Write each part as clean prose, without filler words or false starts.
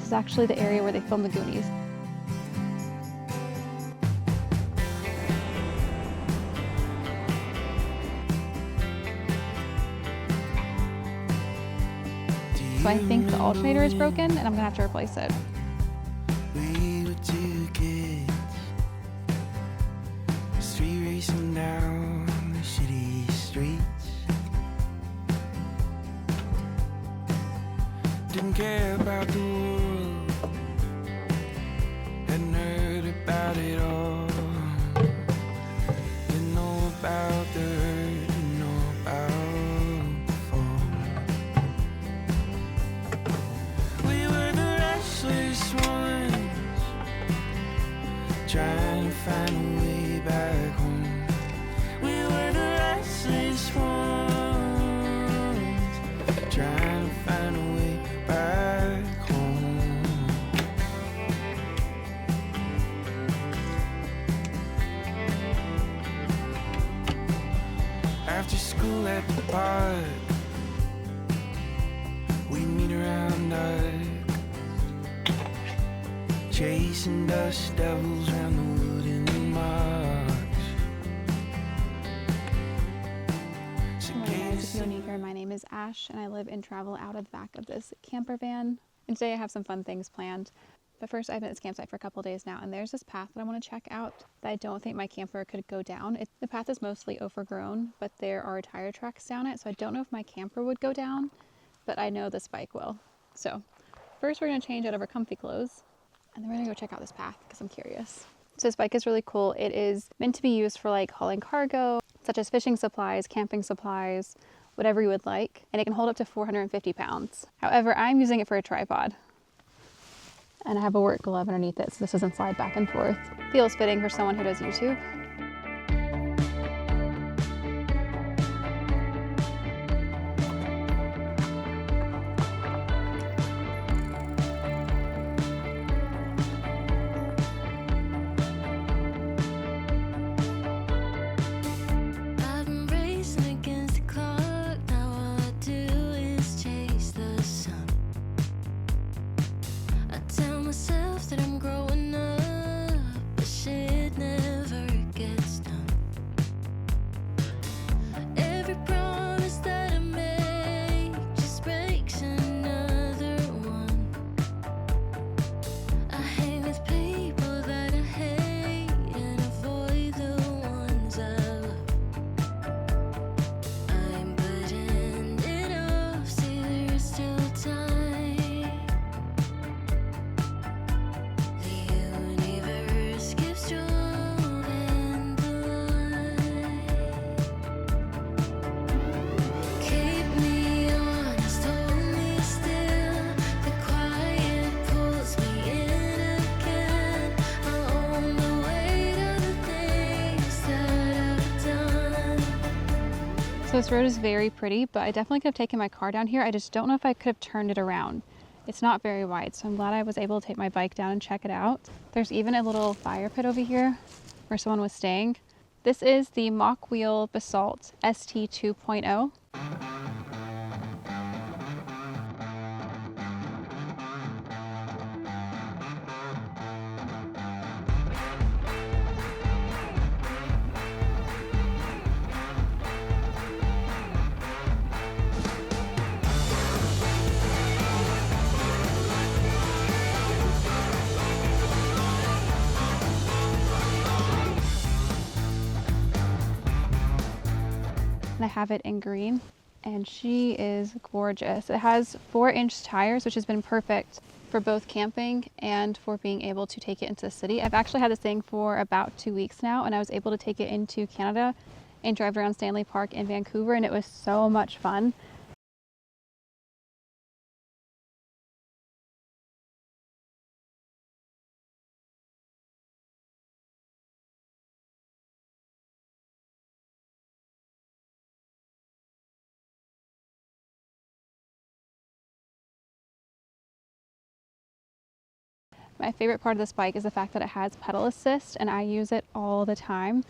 is actually the area where they filmed the Goonies. So I think the alternator is broken and I'm gonna have to replace it. We were two kids, street racing down the city streets. Didn't care about the world, hadn't heard about it all. Didn't know about the hurt, didn't know about the fall. We were the restless ones, trying to find a way back home. We were the restless ones, trying to find a way back home. After school at the park, we meet around dark, chasing dust devils round the wooden marks. Hey guys, if you're new here, my name is Ash and I live and travel out of the back of this camper van. And today I have some fun things planned. But first, I've been at this campsite for a couple days now, and there's this path that I want to check out that I don't think my camper could go down. The path is mostly overgrown, but there are tire tracks down it, so I don't know if my camper would go down, but I know this bike will. So first we're going to change out of our comfy clothes, and then we're going to go check out this path because I'm curious. So this bike is really cool. It is meant to be used for like hauling cargo, such as fishing supplies, camping supplies, whatever you would like, and it can hold up to 450 pounds. However, I'm using it for a tripod. And I have a work glove underneath it so this doesn't slide back and forth. Feels fitting for someone who does YouTube. I've been racing against the clock. Now all I do is chase the sun. I tell myself that I'm growing up, but shit never gets done. Every promise that I make just breaks another one. I hang with people that I hate and avoid the ones I love. I'm putting it off, see there's still time. The universe keeps drawing the line. Keep me honest, hold me still. The quiet pulls me in again. I own the weight of the things that I've done. So this road is very pretty, but I definitely could have taken my car down here. I just don't know if I could have turned it around. It's not very wide, so I'm glad I was able to take my bike down and check it out. There's even a little fire pit over here where someone was staying. This is the Mokwheel Basalt ST 2.0. And I have it in green, and she is gorgeous. It has 4-inch tires, which has been perfect for both camping and for being able to take it into the city. I've actually had this thing for about 2 weeks now, and I was able to take it into Canada and drive around Stanley Park in Vancouver, and it was so much fun. My favorite part of this bike is the fact that it has pedal assist, and I use it all the time.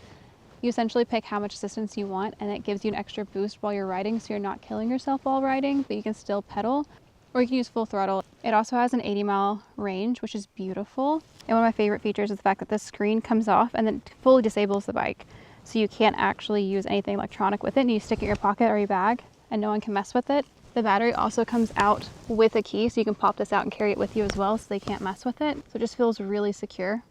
You essentially pick how much assistance you want, and it gives you an extra boost while you're riding, so you're not killing yourself while riding, but you can still pedal. or you can use full throttle. It also has an 80-mile range, which is beautiful. And one of my favorite features is the fact that this screen comes off and then fully disables the bike. So you can't actually use anything electronic with it, and you stick it in your pocket or your bag and no one can mess with it. The battery also comes out with a key, so you can pop this out and carry it with you as well, so they can't mess with it. So it just feels really secure.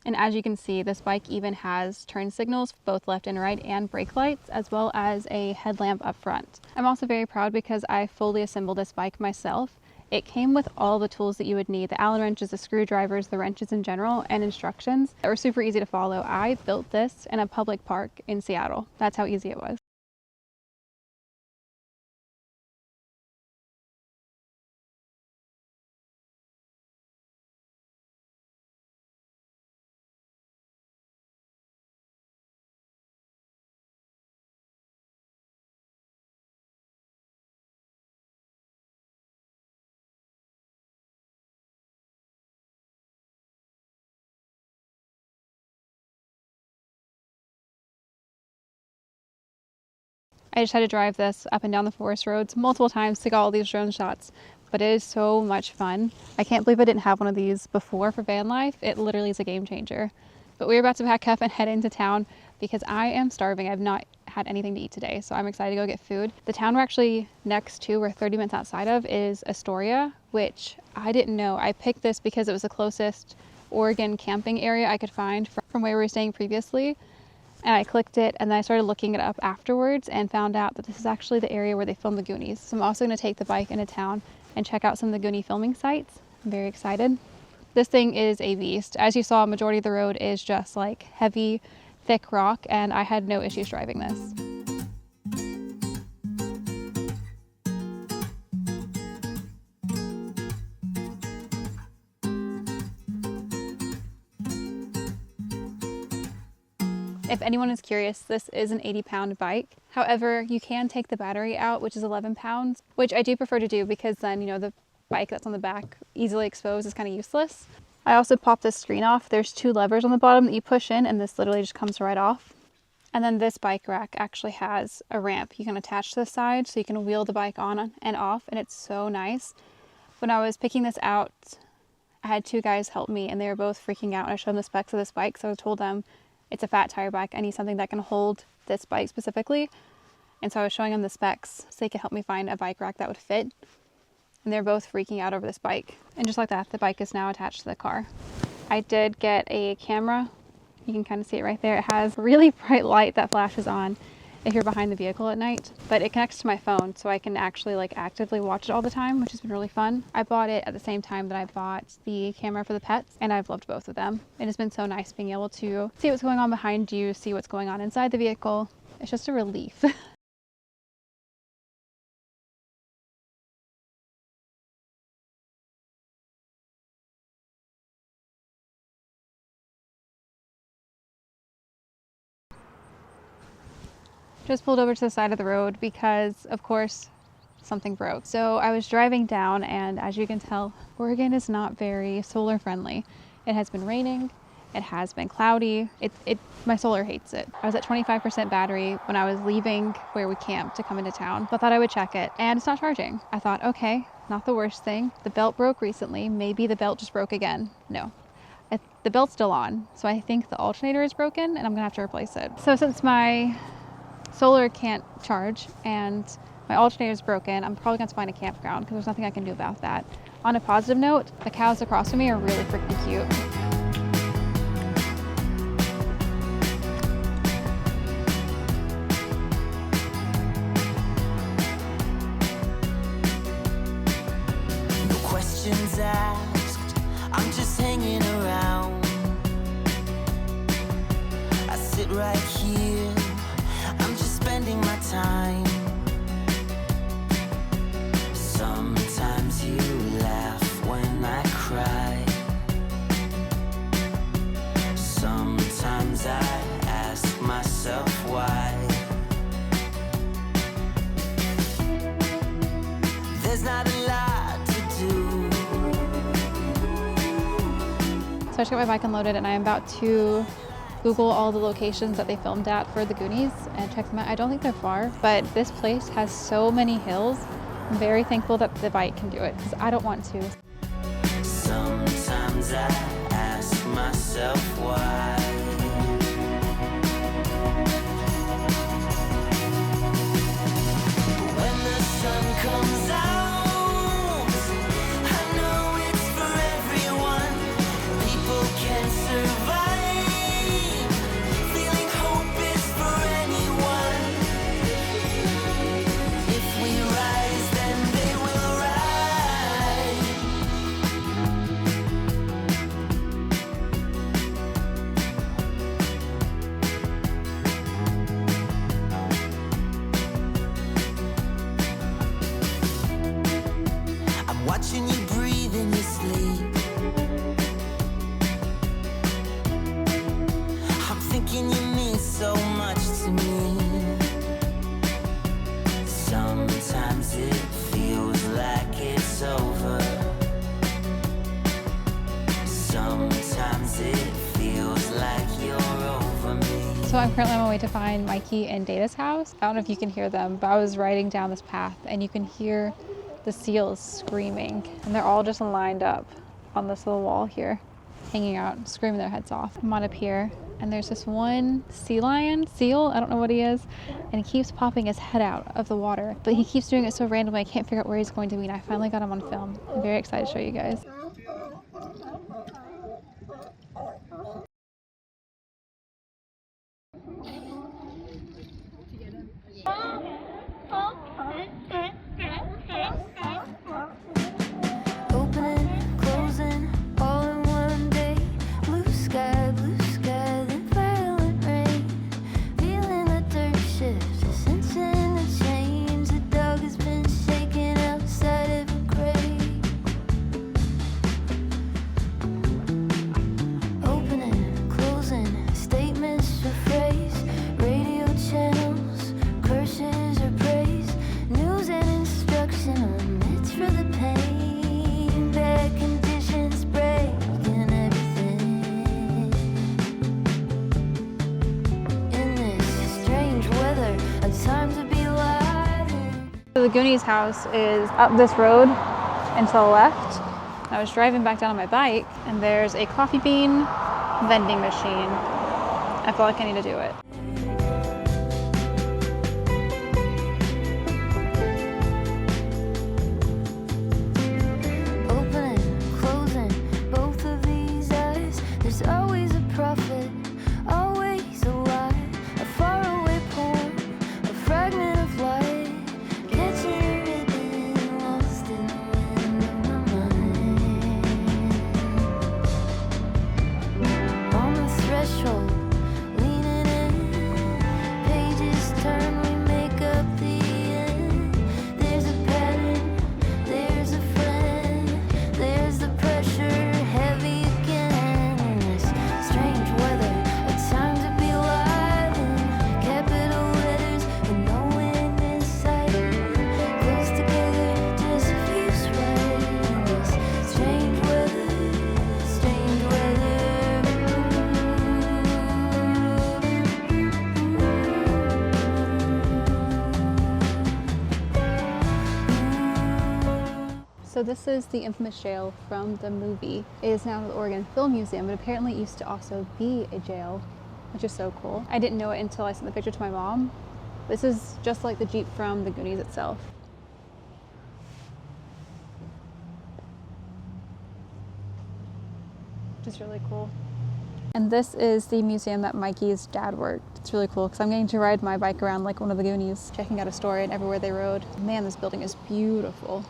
And as you can see, this bike even has turn signals, both left and right, and brake lights, as well as a headlamp up front. I'm also very proud because I fully assembled this bike myself. It came with all the tools that you would need, the Allen wrenches, the screwdrivers, the wrenches in general, and instructions that were super easy to follow. I built this in a public park in Seattle. That's how easy it was. I just had to drive this up and down the forest roads multiple times to get all these drone shots, but it is so much fun. I can't believe I didn't have one of these before for van life. It literally is a game changer. But we're about to pack up and head into town because I am starving. I've not had anything to eat today, so I'm excited to go get food. The town we're actually next to, we're 30 minutes outside of, is Astoria, which I didn't know. I picked this because it was the closest Oregon camping area I could find from where we were staying previously. And I clicked it and then I started looking it up afterwards and found out that this is actually the area where they filmed the Goonies. So I'm also going to take the bike into town and check out some of the Goonie filming sites. I'm very excited. This thing is a beast. As you saw, majority of the road is just like heavy, thick rock, and I had no issues driving this. If anyone is curious, this is an 80-pound bike. However, you can take the battery out, which is 11 pounds, which I do prefer to do because then, you know, the bike that's on the back easily exposed is kind of useless. I also popped this screen off. There's 2 levers on the bottom that you push in, and this literally just comes right off. And then this bike rack actually has a ramp you can attach to the side so you can wheel the bike on and off, and it's so nice. When I was picking this out, I had 2 guys help me, and they were both freaking out when I showed them the specs of this bike, so I told them, it's a fat tire bike. I need something that can hold this bike specifically. And so I was showing them the specs so they could help me find a bike rack that would fit. And they're both freaking out over this bike. And just like that, the bike is now attached to the car. I did get a camera. You can kind of see it right there. It has a really bright light that flashes on if you're behind the vehicle at night, but it connects to my phone so I can actually like actively watch it all the time, which has been really fun. I bought it at the same time that I bought the camera for the pets, and I've loved both of them. It has been so nice being able to see what's going on behind you, see what's going on inside the vehicle. It's just a relief. Just pulled over to the side of the road because, of course, something broke. So I was driving down, and as you can tell, Oregon is not very solar friendly. It has been raining, it has been cloudy. My solar hates it. I was at 25% battery when I was leaving where we camped to come into town. So I thought I would check it, and it's not charging. I thought, okay, not the worst thing. The belt broke recently. Maybe the belt just broke again. No. The belt's still on, so I think the alternator is broken, and I'm gonna have to replace it. So since my solar can't charge and my alternator is broken, I'm probably going to find a campground because there's nothing I can do about that. On a positive note, the cows across from me are really freaking cute. No questions asked, I'm just hanging around. I sit right here, I'm just spending my time. Sometimes you laugh when I cry. Sometimes I ask myself why. There's not a lot to do. So I just got my bike unloaded, and I am about to Google all the locations that they filmed at for the Goonies and check them out. I don't think they're far, but this place has so many hills I'm very thankful that the bike can do it because I don't want to. Sometimes I ask myself why. When the sun comes out, I know it's for everyone. People can survive. Feeling hope is for anyone. If we rise, then they will rise. I'm watching you breathe in your sleep. I'm thinking you mean so much to me. Sometimes it feels like it's over. Sometimes it feels like you're over me. So I'm currently on my way to find Mikey and Data's house. I don't know if you can hear them, but I was riding down this path and you can hear the seals screaming. And they're all just lined up on this little wall here, hanging out, screaming their heads off. I'm on up here and there's this one seal, I don't know what he is, and he keeps popping his head out of the water, but he keeps doing it so randomly I can't figure out where he's going to be, and I finally got him on film. I'm very excited to show you guys. Opening, closing, all in one day. Blue sky, then violent rain. Feeling the dirt shift, sensing the change. The dog has been shaken outside of a grave. Opening, closing, statements or phrase. Radio channels, curses or praise. News and instruction, it's for the pain. Bad conditions breaking everything. In this strange weather, a time to be alive. So the Goonies house is up this road and to the left. I was driving back down on my bike and there's a coffee bean vending machine. I feel like I need to do it. Opening, closing, both of these eyes. There's always a prophet, always a lie. A faraway poem, a fragment of light. Catching a ribbon, lost in the wind of my mind. On the threshold, leaning in. Pages turn, we make up the end. There's a pattern, there's a friend. There's the pressure, heavy again. In this strange weather, a time to be alive. In capital letters, with no end in sight. Close together, just feels right. In this strange weather, strange weather. So this is the infamous jail from the movie. It is now the Oregon Film Museum, but apparently it used to also be a jail, which is so cool. I didn't know it until I sent the picture to my mom. This is just like the Jeep from the Goonies itself. Which is really cool. And this is the museum that Mikey's dad worked. It's really cool because I'm getting to ride my bike around like one of the Goonies, checking out Astoria and everywhere they rode. Man, this building is beautiful.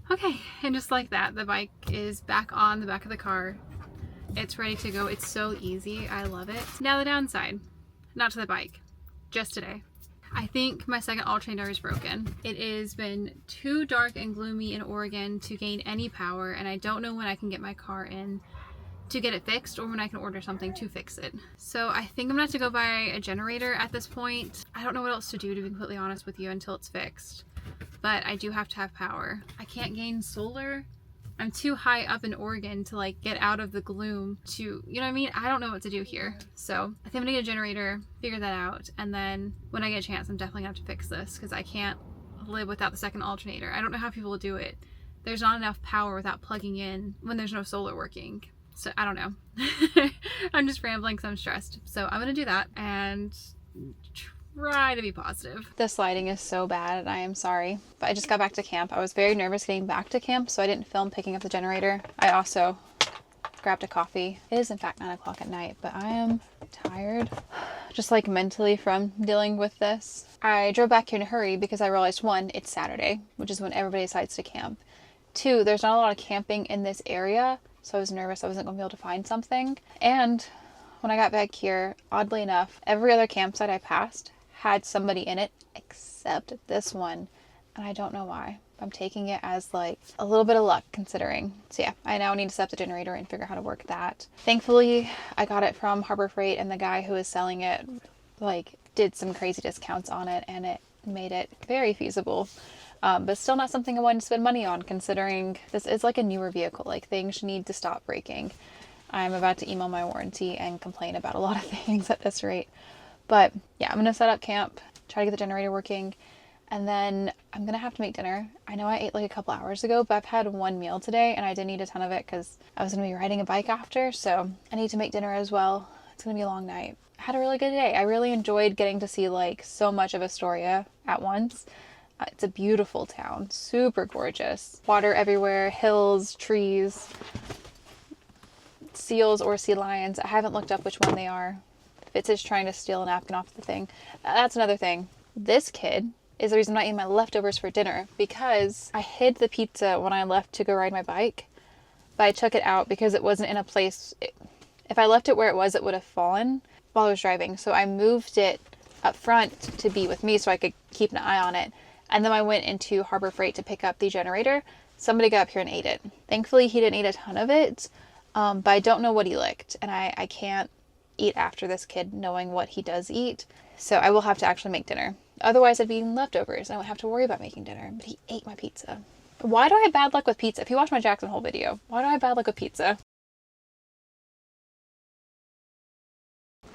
Okay, and just like that, the bike is back on the back of the car. It's ready to go. It's so easy. I love it. Now the downside, not to the bike, just today. I think my second alternator is broken. It has been too dark and gloomy in Oregon to gain any power, and I don't know when I can get my car in to get it fixed or when I can order something to fix it. So I think I'm gonna have to go buy a generator at this point. I don't know what else to do, to be completely honest with you, until it's fixed. But I do have to have power. I can't gain solar. I'm too high up in Oregon to like get out of the gloom to, you know what I mean? I don't know what to do here. So I think I'm gonna get a generator, figure that out. And then when I get a chance, I'm definitely gonna have to fix this because I can't live without the second alternator. I don't know how people do it. There's not enough power without plugging in when there's no solar working. So I don't know. I'm just rambling because I'm stressed. So I'm going to do that and try to be positive. The sliding is so bad and I am sorry. But I just got back to camp. I was very nervous getting back to camp, so I didn't film picking up the generator. I also grabbed a coffee. It is in fact 9 o'clock at night, but I am tired. Just like mentally from dealing with this. I drove back here in a hurry because I realized 1, it's Saturday, which is when everybody decides to camp. 2, there's not a lot of camping in this area, so I was nervous I wasn't going to be able to find something. And when I got back here, oddly enough, every other campsite I passed had somebody in it except this one, and I don't know why. I'm taking it as like a little bit of luck considering. So yeah, I now need to set up the generator and figure out how to work that. Thankfully, I got it from Harbor Freight, and the guy who was selling it like did some crazy discounts on it, and it made it very feasible. But still not something I wanted to spend money on considering this is like a newer vehicle. Like things need to stop breaking. I'm about to email my warranty and complain about a lot of things at this rate. But yeah, I'm going to set up camp, try to get the generator working. And then I'm going to have to make dinner. I know I ate like a couple hours ago, but I've had one meal today and I didn't eat a ton of it because I was going to be riding a bike after. So I need to make dinner as well. It's going to be a long night. I had a really good day. I really enjoyed getting to see like so much of Astoria at once. It's a beautiful town, super gorgeous. Water everywhere, hills, trees, seals or sea lions. I haven't looked up which one they are. Fitz is trying to steal a napkin off the thing. That's another thing. This kid is the reason I'm not eating my leftovers for dinner, because I hid the pizza when I left to go ride my bike, but I took it out because it wasn't in a place. If I left it where it was, it would have fallen while I was driving. So I moved it up front to be with me so I could keep an eye on it. And then I went into Harbor Freight to pick up the generator. Somebody got up here and ate it. Thankfully, he didn't eat a ton of it, but I don't know what he licked. And I can't eat after this kid knowing what he does eat. So I will have to actually make dinner. Otherwise, I'd be eating leftovers. I won't have to worry about making dinner. But he ate my pizza. Why do I have bad luck with pizza? If you watch my Jackson Hole video, why do I have bad luck with pizza?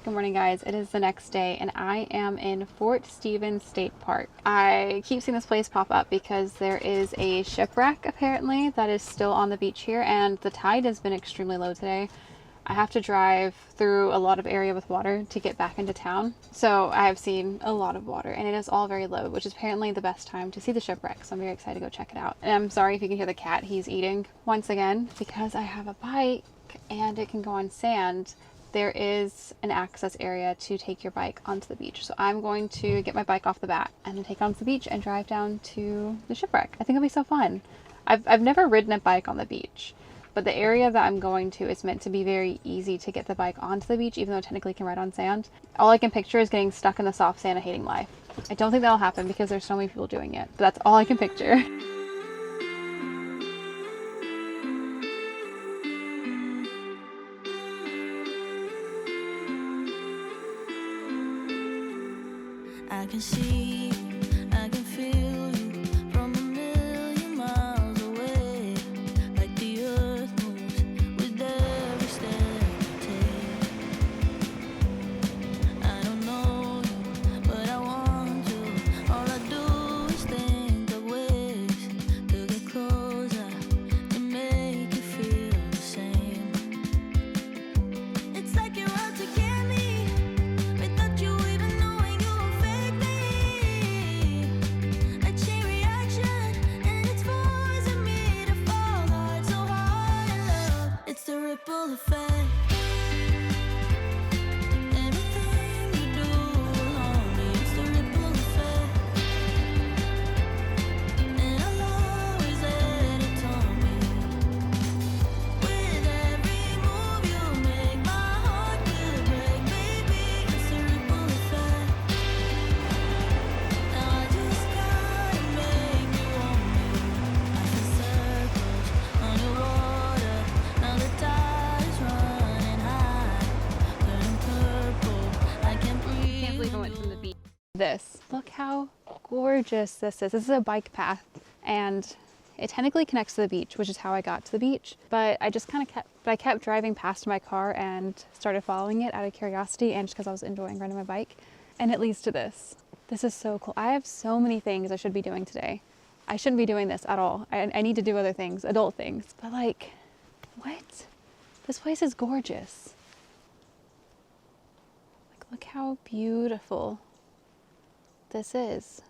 Good morning, guys. It is the next day and I am in Fort Stevens State Park. I keep seeing this place pop up because there is a shipwreck apparently that is still on the beach here, and the tide has been extremely low today. I have to drive through a lot of area with water to get back into town. So I have seen a lot of water and it is all very low, which is apparently the best time to see the shipwreck. So I'm very excited to go check it out. And I'm sorry if you can hear the cat. He's eating once again because I have a bike and it can go on sand. There is an access area to take your bike onto the beach. So I'm going to get my bike off the bat and then take it onto the beach and drive down to the shipwreck. I think it'll be so fun. I've never ridden a bike on the beach, but the area that I'm going to is meant to be very easy to get the bike onto the beach, even though technically it can ride on sand. All I can picture is getting stuck in the soft sand and hating life. I don't think that'll happen because there's so many people doing it, but that's all I can picture. I can see you, I can feel you from a million miles away. Like the earth moves with every step you take. I don't know you, but I want you. All I do is think of ways to get closer, to make you feel the same. It's like you're out to get me, without you even knowing you affect me. A chain reaction, and it's forcing me to fall hard, so hard in love. It's the ripple effect. Everything you do on me, it's the ripple effect. And I'll always let it on me. With every move you make, my heart will break, baby. It's the ripple effect. Now I just gotta make you want me. I see circles underwater. Now the tide is running high, turning purple. I can't breathe. Can't believe I went from the beach. Look how gorgeous this is. This is a bike path and it technically connects to the beach, which is how I got to the beach. But I just kind of kept driving past my car and started following it out of curiosity and just because I was enjoying riding my bike. And it leads to this. This is so cool. I have so many things I should be doing today. I shouldn't be doing this at all. I need to do other things, adult things. But like, what? This place is gorgeous. Like, look how beautiful this is.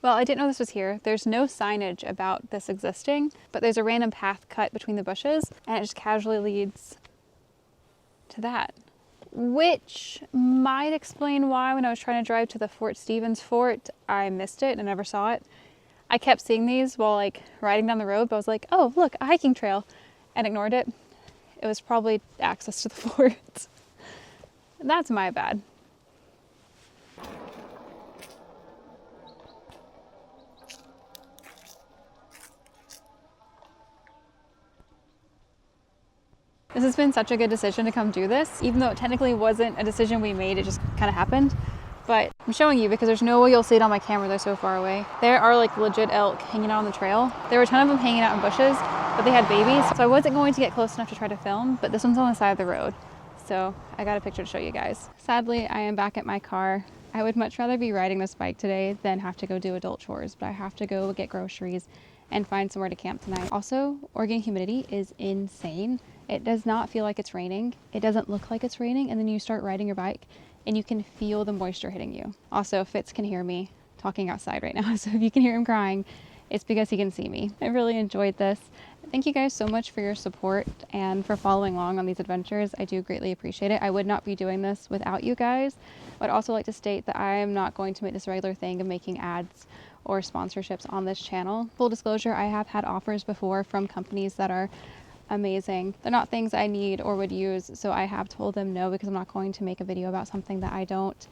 Well, I didn't know this was here. There's no signage about this existing, but there's a random path cut between the bushes and it just casually leads to that. Which might explain why when I was trying to drive to the Fort Stevens fort, I missed it and never saw it. I kept seeing these while like riding down the road, but I was like, oh, look, a hiking trail, and ignored it. It was probably access to the fort. That's my bad. This has been such a good decision to come do this, even though it technically wasn't a decision we made, it just kind of happened. But I'm showing you because there's no way you'll see it on my camera, they're so far away. There are like legit elk hanging out on the trail. There were a ton of them hanging out in bushes, but they had babies. So I wasn't going to get close enough to try to film, but this one's on the side of the road. So I got a picture to show you guys. Sadly, I am back at my car. I would much rather be riding this bike today than have to go do adult chores, but I have to go get groceries and find somewhere to camp tonight. Also, Oregon humidity is insane. It does not feel like it's raining. It doesn't look like it's raining, and then you start riding your bike and you can feel the moisture hitting you. Also, Fitz can hear me talking outside right now, so if you can hear him crying, it's because he can see me. I really enjoyed this. Thank you guys so much for your support and for following along on these adventures. I do greatly appreciate it. I would not be doing this without you guys. I'd also like to state that I am not going to make this a regular thing of making ads or sponsorships on this channel. Full disclosure, I have had offers before from companies that are amazing. They're not things I need or would use, so I have told them no because I'm not going to make a video about something that I don't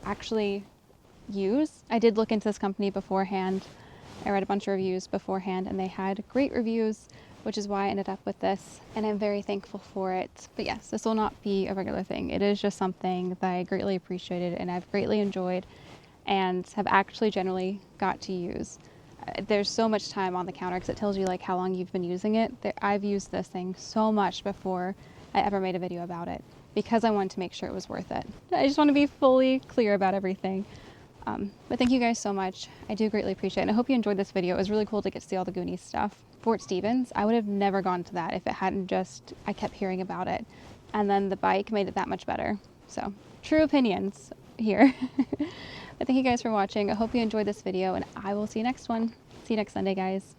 actually use. I did look into this company beforehand. I read a bunch of reviews beforehand and they had great reviews, which is why I ended up with this, and I'm very thankful for it. But yes, this will not be a regular thing. It is just something that I greatly appreciated and I've greatly enjoyed and have actually generally got to use. There's so much time on the counter because it tells you like how long you've been using it. I've used this thing so much before I ever made a video about it because I wanted to make sure it was worth it. I just want to be fully clear about everything. But thank you guys so much. I do greatly appreciate it. And I hope you enjoyed this video. It was really cool to get to see all the Goonies stuff. Fort Stevens, I would have never gone to that if it hadn't just, I kept hearing about it. And then the bike made it that much better. So true opinions here. But thank you guys for watching. I hope you enjoyed this video and I will see you next one. See you next Sunday, guys.